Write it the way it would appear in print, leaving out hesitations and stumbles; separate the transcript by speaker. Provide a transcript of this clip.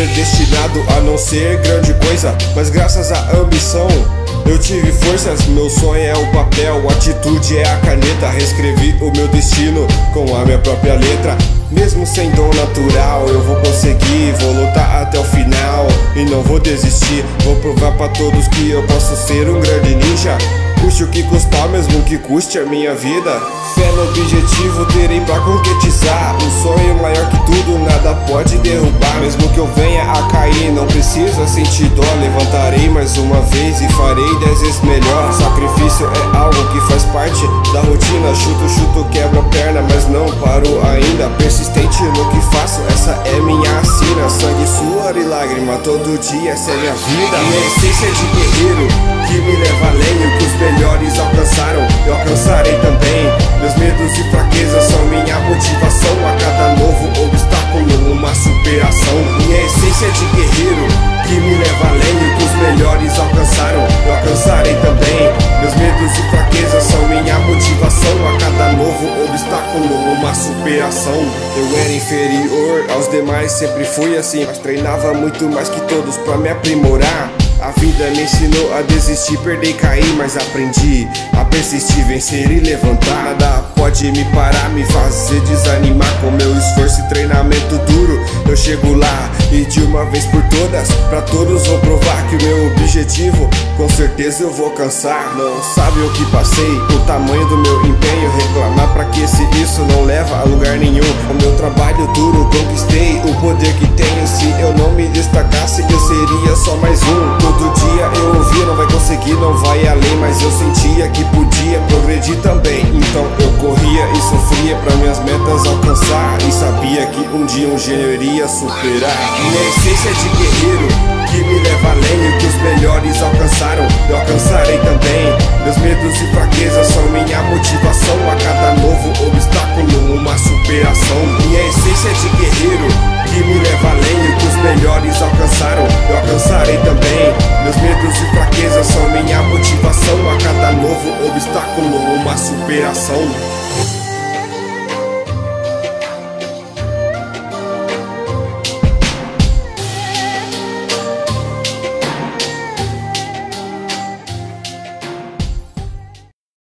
Speaker 1: predestinado a não ser grande coisa, mas graças à ambição eu tive forças. Meu sonho é o papel, a atitude é a caneta. Reescrevi o meu destino com a minha própria letra. Mesmo sem dom natural, eu vou conseguir. Vou lutar até o final e não vou desistir. Vou provar pra todos que eu posso ser um grande ninja. Custe o que custar, mesmo que custe a minha vida. Fé no objetivo terei pra concretizar. Um sonho maior que tudo, nada pode derrubar. Mesmo que eu venha a cair, não precisa sentir dó. Levantarei mais uma vez e farei 10 vezes melhor. Sacrifício é algo que faz parte da rotina. Chuto, quebra a perna, mas não paro ainda. Persistente no que faço, essa é minha sina. Sangue, suor e lágrima, todo dia essa é minha vida. Minha essência de guerreiro que me leva além. O que os melhores alcançaram, eu alcançarei também. Meus medos e fraquezas são minha motivação. A cada novo obstáculo, uma superação. Minha essência de guerreiro que me leva além. O que os melhores alcançaram, eu alcançarei também. Meus medos e fraquezas são minha motivação. A cada novo obstáculo, uma superação. Eu era inferior aos demais, sempre fui assim, mas treinava muito mais que todos pra me aprimorar. A vida me ensinou a desistir, perder e cair, mas aprendi a persistir, vencer e levantar. Nada pode me parar, me fazer desanimar. Com meu esforço e treinamento duro, eu chego lá e de uma vez por todas, pra todos vou provar que o meu objetivo, com certeza eu vou alcançar. Não sabe o que passei, o tamanho do meu empenho. Reclamar pra que se isso não leva a lugar nenhum. O meu trabalho duro conquistei o poder que tenho. Se eu não me destacasse, eu seria só mais um. Todo dia eu ouvia, não vai conseguir, não vai além. Mas eu sentia que podia progredir também. Então eu corria e sofria pra minhas metas alcançar. E sabia que um dia um gênio iria superar. Minha essência de guerreiro que me leva além. O que os melhores alcançaram, eu alcançarei também. Meus medos e fraquezas são minha motivação. A cada novo obstáculo, uma superação. Minha essência de guerreiro que me leva além. O que os melhores alcançaram, eu alcançarei também. Meus medos e fraquezas são minha motivação. A cada novo obstáculo, uma superação.